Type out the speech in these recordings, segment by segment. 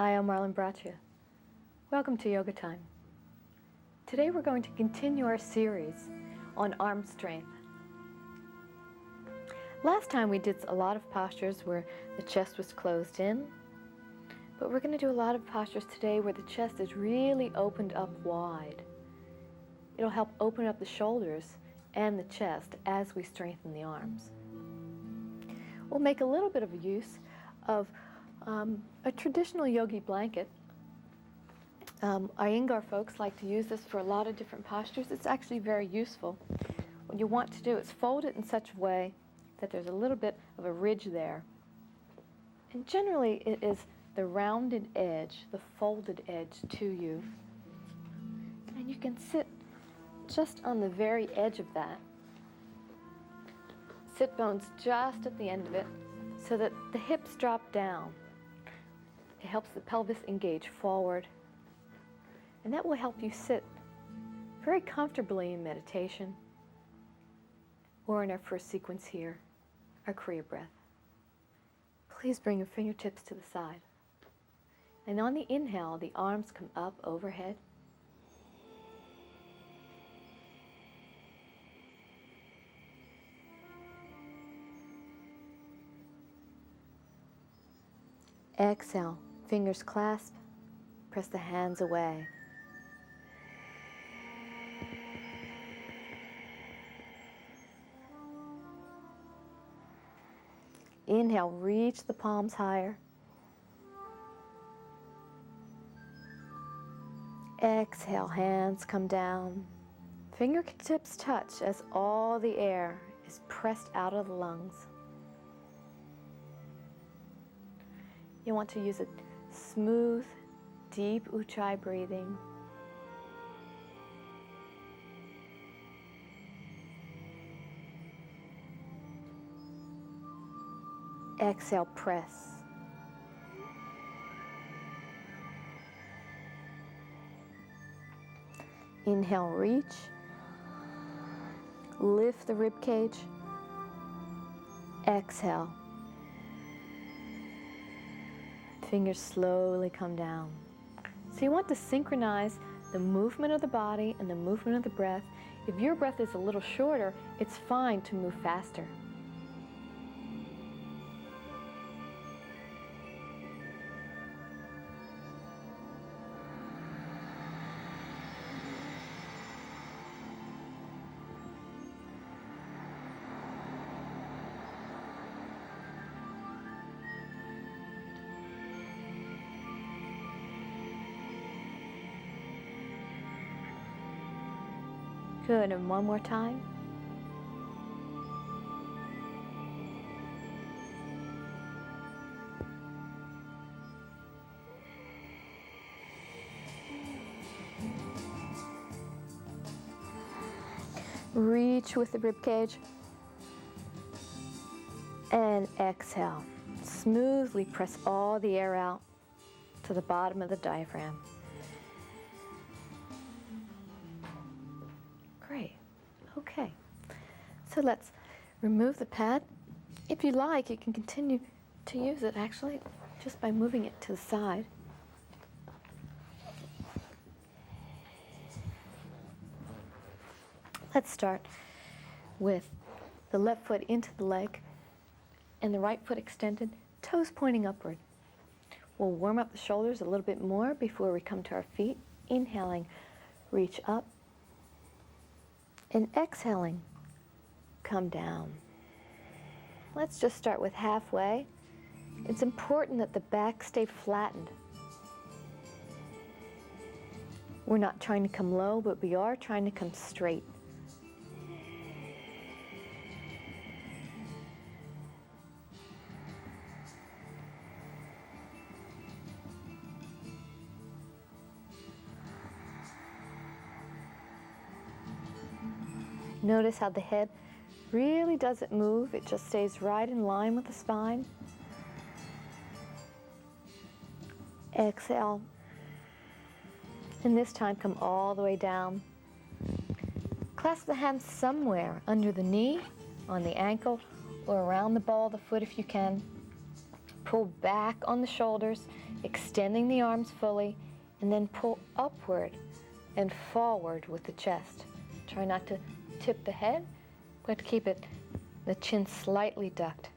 Hi, I'm Marlon Braccia. Welcome to Yoga Time. Today we're going to continue our series on arm strength. Last time we did a lot of postures where the chest was closed in, but we're going to do a lot of postures today where the chest is really opened up wide. It'll help open up the shoulders and the chest as we strengthen the arms. We'll make a little bit of use of a traditional yogi blanket. Iyengar folks like to use this for a lot of different postures. It's actually very useful. What you want to do is fold it in such a way that there's a little bit of a ridge there. And generally it is the rounded edge, the folded edge to you. And you can sit just on the very edge of that. Sit bones just at the end of it so that the hips drop down. It helps the pelvis engage forward. And that will help you sit very comfortably in meditation or in our first sequence here, our Kriya breath. Please bring your fingertips to the side. And on the inhale, the arms come up overhead. Exhale, fingers clasp, press the hands away. Inhale, reach the palms higher. Exhale, hands come down. Fingertips touch as all the air is pressed out of the lungs. You want to use a smooth, deep Ujjayi breathing. Exhale, press. Inhale, reach. Lift the rib cage. Exhale. Fingers slowly come down. So you want to synchronize the movement of the body and the movement of the breath. If your breath is a little shorter, it's fine to move faster. Good, and one more time. Reach with the rib cage. And exhale. Smoothly press all the air out to the bottom of the diaphragm. Great. Okay. So let's remove the pad. If you like, you can continue to use it actually just by moving it to the side. Let's start with the left foot into the leg and the right foot extended, toes pointing upward. We'll warm up the shoulders a little bit more before we come to our feet. Inhaling, reach up. And exhaling, come down. Let's just start with halfway. It's important that the back stay flattened. We're not trying to come low, but we are trying to come straight. Notice how the head really doesn't move. It just stays right in line with the spine. Exhale. And this time come all the way down. Clasp the hands somewhere under the knee, on the ankle, or around the ball of the foot if you can. Pull back on the shoulders. extending the arms fully, and then pull upward and forward with the chest. Try not to tip the head, but keep it, the chin slightly ducked.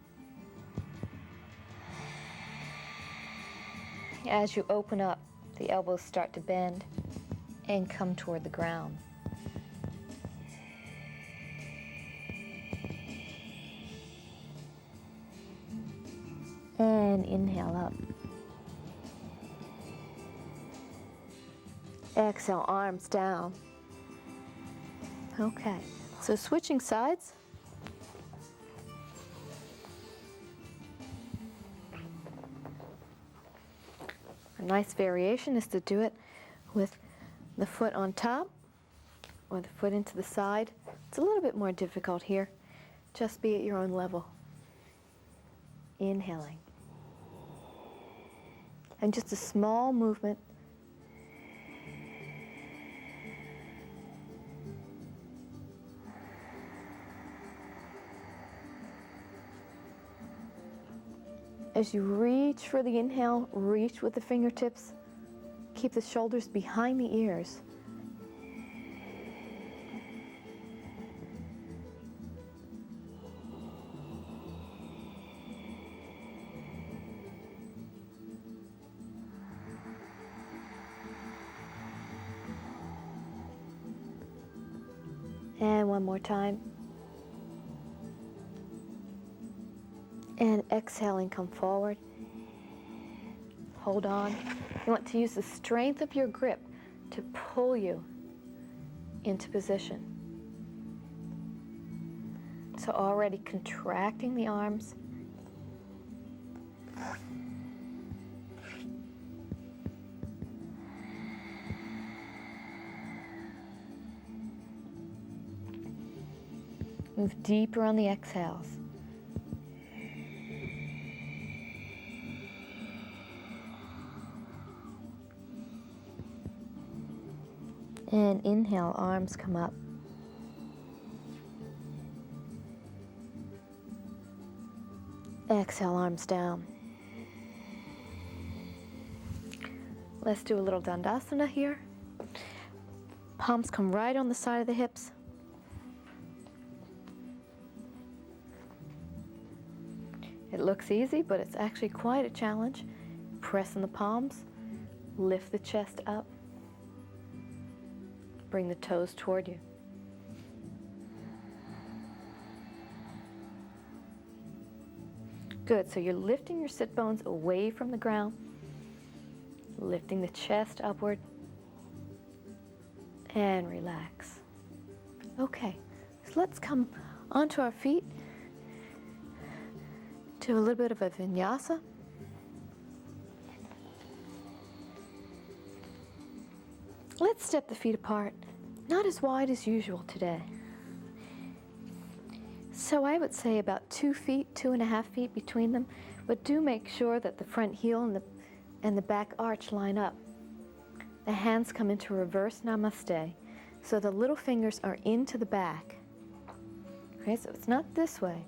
As you open up, the elbows start to bend and come toward the ground. And inhale up. Exhale, arms down. Okay, so switching sides. A nice variation is to do it with the foot on top or the foot into the side. It's a little bit more difficult here. Just be at your own level. Inhaling. And just a small movement. As you reach for the inhale, reach with the fingertips. Keep the shoulders behind the ears. And one more time. And exhaling, come forward. Hold on. You want to use the strength of your grip to pull you into position. So already contracting the arms. Move deeper on the exhales. And inhale, arms come up. Exhale, arms down. Let's do a little Dandasana here. Palms come right on the side of the hips. It looks easy, but it's actually quite a challenge. Press in the palms, lift the chest up. Bring the toes toward you. Good, so you're lifting your sit bones away from the ground, lifting the chest upward, and relax. Okay, so let's come onto our feet to a little bit of a vinyasa. Let's step the feet apart, not as wide as usual today. So I would say about 2 feet, 2.5 feet between them, but do make sure that the front heel and the back arch line up. The hands come into reverse namaste, so the little fingers are into the back. Okay, so it's not this way,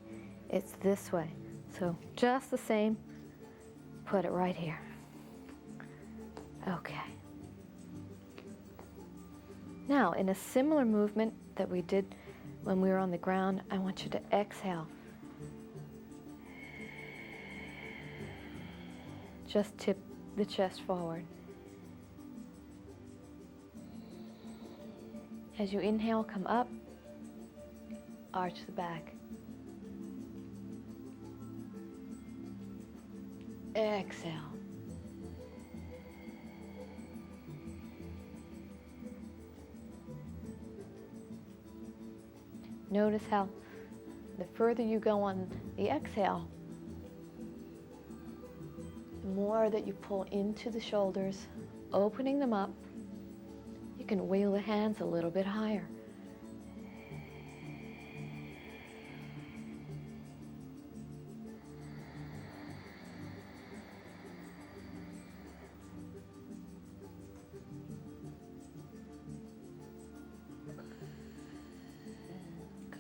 it's this way. So just the same, put it right here. Okay. Now, in a similar movement that we did when we were on the ground, I want you to exhale. Just tip the chest forward. As you inhale, come up, arch the back. Exhale. Notice how the further you go on the exhale, the more that you pull into the shoulders, opening them up. You can wheel the hands a little bit higher.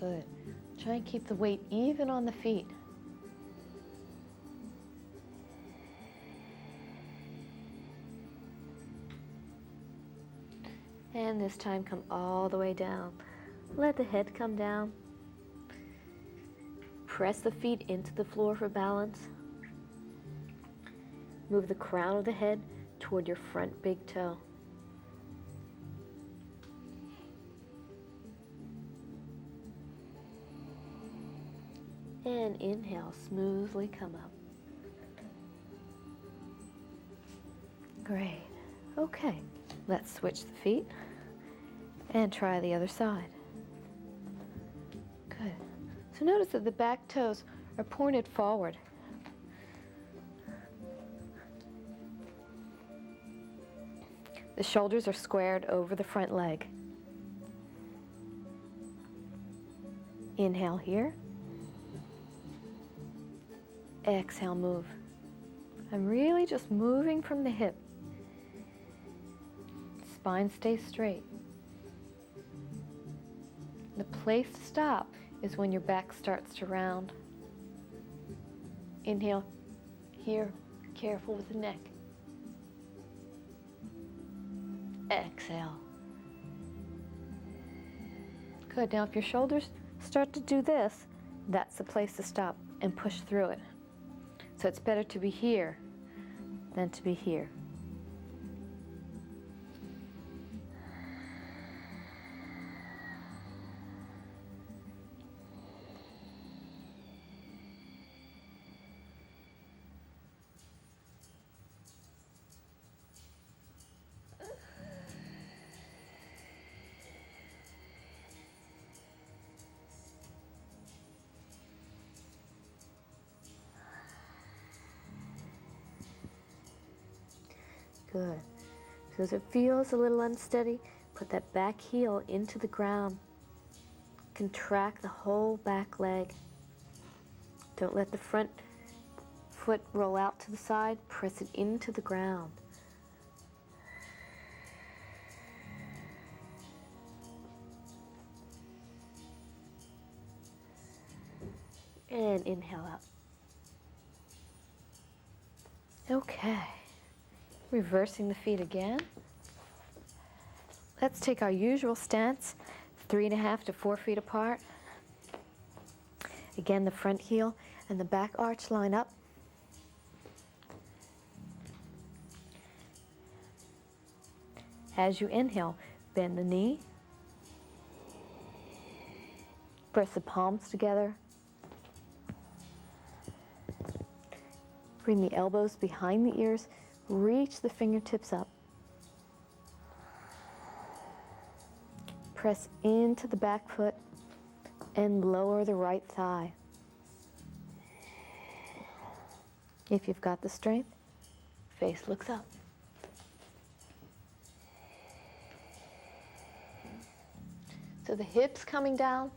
Good. Try and keep the weight even on the feet. And this time come all the way down. Let the head come down. Press the feet into the floor for balance. Move the crown of the head toward your front big toe. And inhale, smoothly come up. Great. Okay, let's switch the feet and try the other side. Good. So notice that the back toes are pointed forward. The shoulders are squared over the front leg. Inhale here. Exhale, move. I'm really just moving from the hip. Spine stays straight. The place to stop is when your back starts to round. Inhale here, careful with the neck. Exhale. Good. Now if your shoulders start to do this, that's the place to stop and push through it. So it's better to be here than to be here. Good. So as it feels a little unsteady, put that back heel into the ground. Contract the whole back leg. Don't let the front foot roll out to the side. Press it into the ground. And inhale out. Okay. Reversing the feet again. Let's take our usual stance, 3.5 to 4 feet apart. Again, the front heel and the back arch line up. As you inhale, bend the knee. Press the palms together. Bring the elbows behind the ears. Reach the fingertips up. Press into the back foot and lower the right thigh. If you've got the strength, face looks up. So the hips coming down,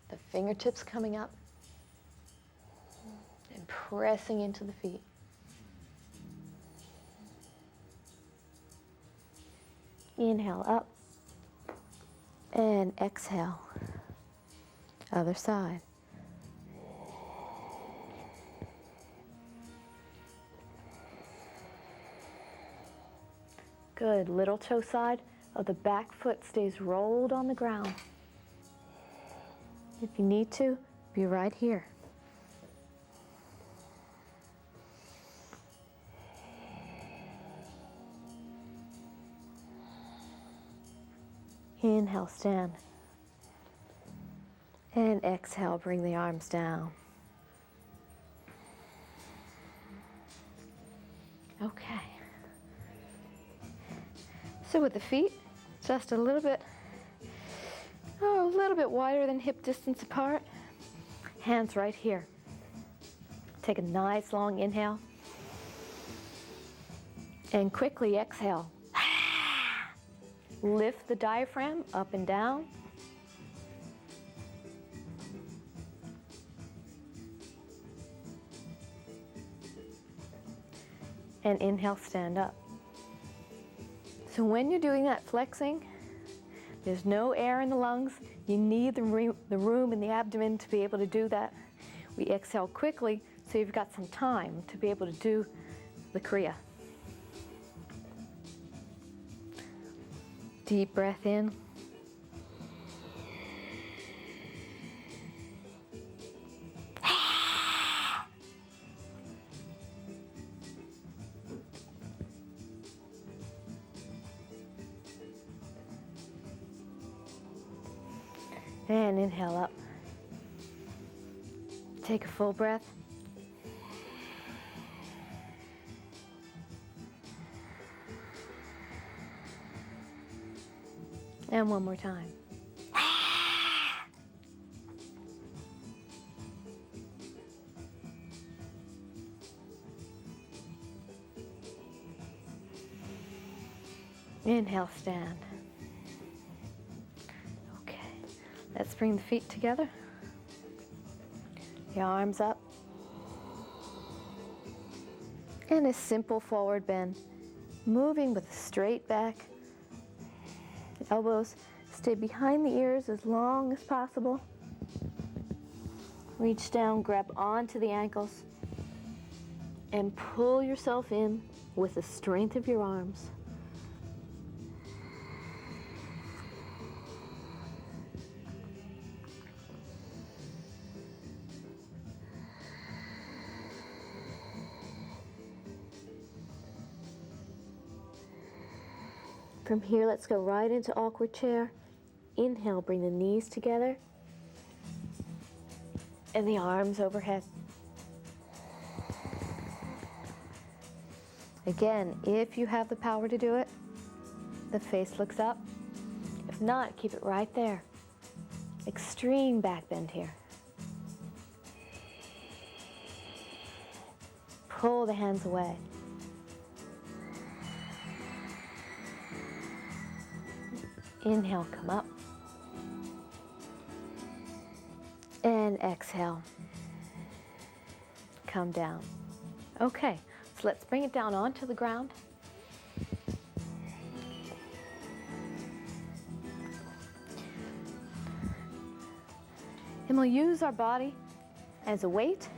the fingertips coming up, and pressing into the feet. Inhale up and exhale. Other side. Good. Little toe side of the back foot stays rolled on the ground. If you need to, be right here. Inhale, stand. And exhale, bring the arms down. Okay. So with the feet just a little bit wider than hip distance apart, hands right here. Take a nice long inhale. And quickly exhale. Lift the diaphragm up and down. And inhale, stand up. So when you're doing that flexing, there's no air in the lungs. You need the room in the abdomen to be able to do that. We exhale quickly so you've got some time to be able to do the Kriya. Deep breath in. And inhale up. Take a full breath. And one more time. Inhale, stand. Okay, let's bring the feet together. The arms up. And a simple forward bend, moving with a straight back. The elbows stay behind the ears as long as possible. Reach down, grab onto the ankles, and pull yourself in with the strength of your arms. From here, let's go right into awkward chair. Inhale, bring the knees together and the arms overhead. Again, if you have the power to do it, the face looks up. If not, keep it right there. Extreme back bend here. Pull the hands away. Inhale, come up. And exhale. Come down. Okay, so let's bring it down onto the ground. And we'll use our body as a weight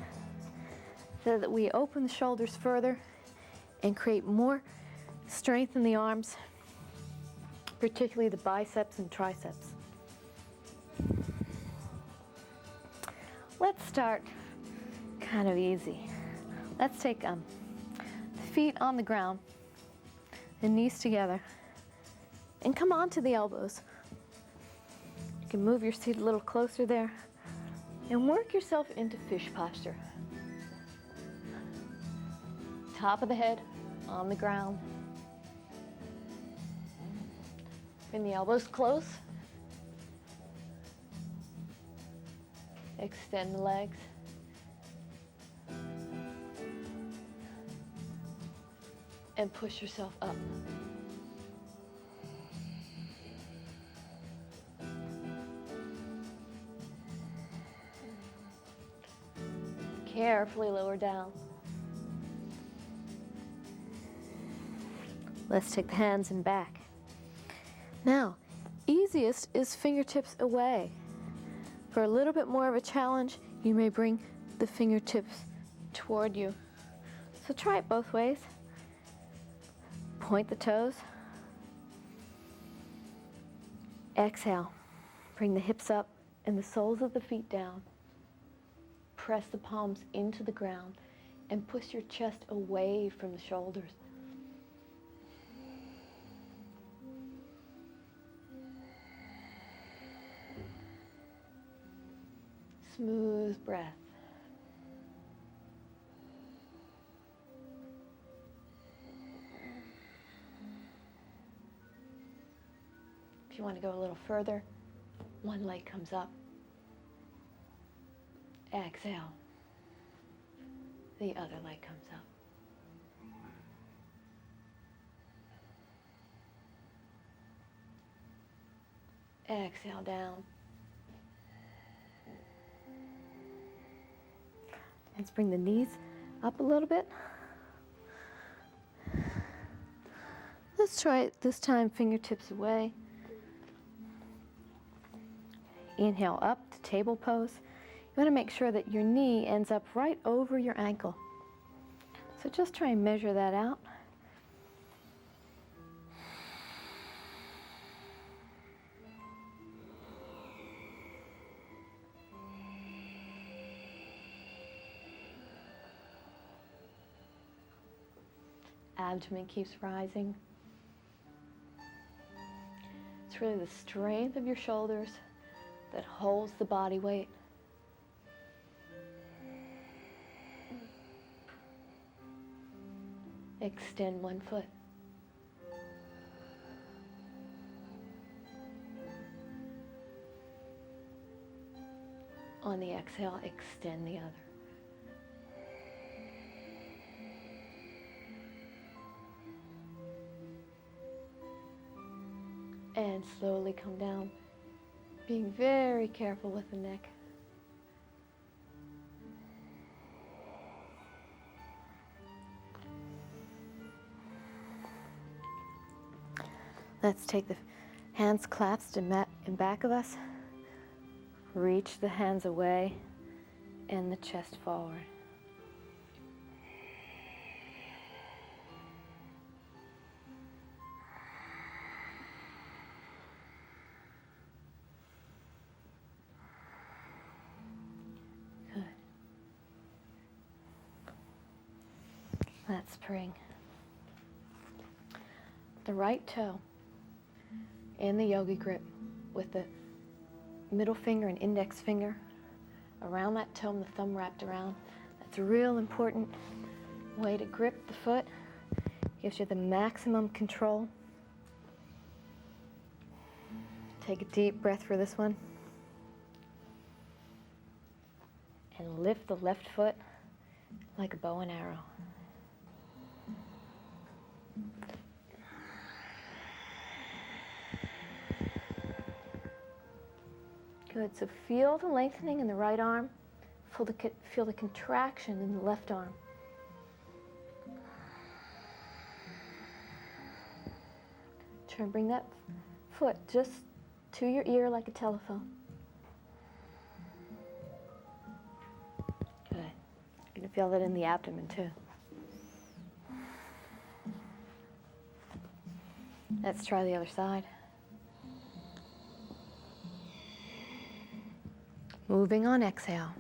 so that we open the shoulders further and create more strength in the arms, particularly the biceps and triceps. Let's start kind of easy. Let's take the feet on the ground, the knees together, and come onto the elbows. You can move your seat a little closer there and work yourself into fish posture. Top of the head on the ground. Bring the elbows close. Extend the legs. And push yourself up. Carefully lower down. Let's take the hands and back. Now, easiest is fingertips away. For a little bit more of a challenge, you may bring the fingertips toward you. So try it both ways. Point the toes. Exhale. Bring the hips up and the soles of the feet down. Press the palms into the ground and push your chest away from the shoulders. Smooth breath. If you want to go a little further, one leg comes up. Exhale. The other leg comes up. Exhale down. Let's bring the knees up a little bit. Let's try it this time, fingertips away. Inhale up to table pose. You want to make sure that your knee ends up right over your ankle. So just try and measure that out. abdomen keeps rising. It's really the strength of your shoulders that holds the body weight. Extend one foot. On the exhale, extend the other. And slowly come down, being very careful with the neck. Let's take the hands clasped in back of us. Reach the hands away and the chest forward. Good. Let's bring the right toe in the yogi grip with the middle finger and index finger around that toe and the thumb wrapped around. That's a real important way to grip the foot. Gives you the maximum control. Take a deep breath for this one. And lift the left foot like a bow and arrow. Good, so feel the lengthening in the right arm, feel the contraction in the left arm. Try and bring that foot just to your ear like a telephone. Good, you can feel that in the abdomen too. Let's try the other side. Moving on, exhale.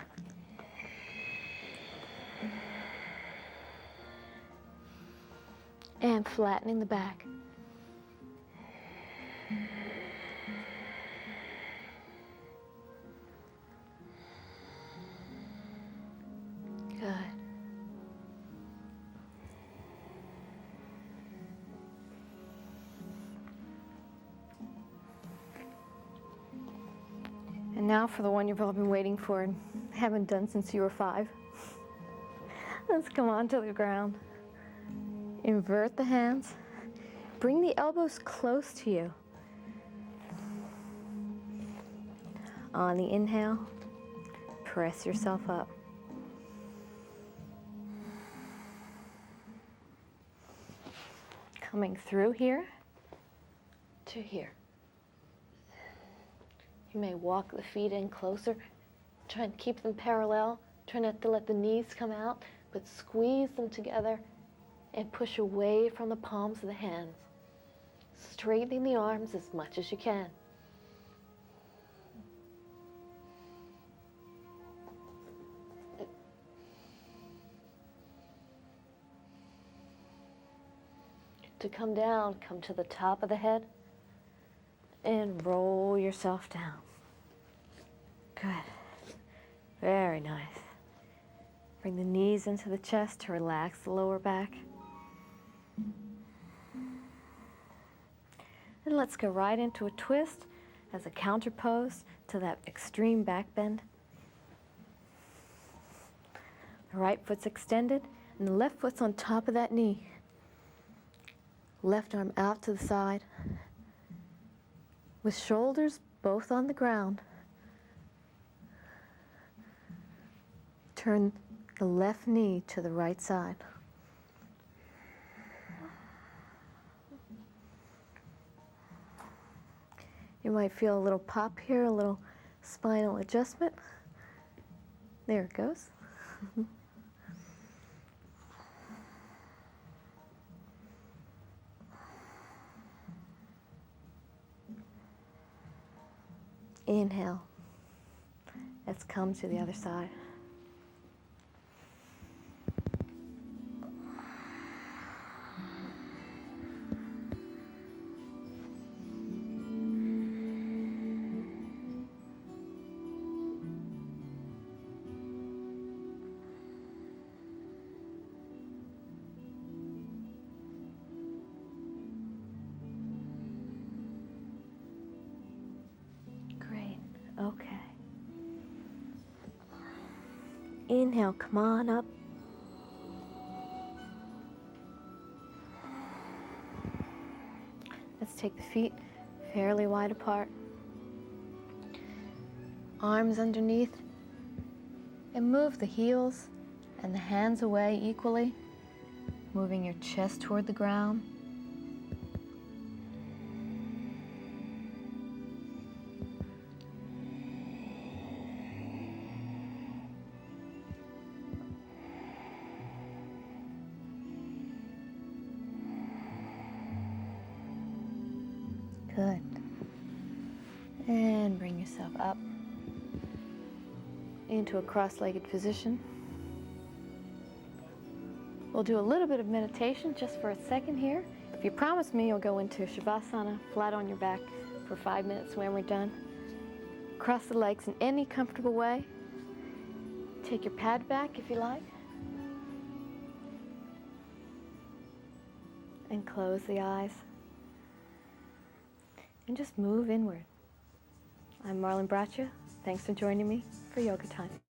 And flattening the back. Good. And now for the one you've all been waiting for and haven't done since you were 5. Let's come onto the ground. Invert the hands. Bring the elbows close to you. On the inhale, press yourself up. Coming through here to here. You may walk the feet in closer. Try and keep them parallel. Try not to let the knees come out, but squeeze them together and push away from the palms of the hands. Straightening the arms as much as you can. To come down, come to the top of the head and roll yourself down. Good. Very nice. Bring the knees into the chest to relax the lower back. And let's go right into a twist as a counter pose to that extreme back bend. The right foot's extended and the left foot's on top of that knee. Left arm out to the side. With shoulders both on the ground. Turn the left knee to the right side. You might feel a little pop here, a little spinal adjustment. There it goes. Inhale. Let's come to the other side. Inhale, come on up. Let's take the feet fairly wide apart. Arms underneath. And move the heels and the hands away equally, moving your chest toward the ground. Good. And bring yourself up into a cross-legged position. We'll do a little bit of meditation just for a second here. If you promise me, you'll go into Shavasana, flat on your back for 5 minutes when we're done. Cross the legs in any comfortable way. Take your pad back if you like. And close the eyes. And just move inward. I'm Marlon Braccia. Thanks for joining me for Yoga Time.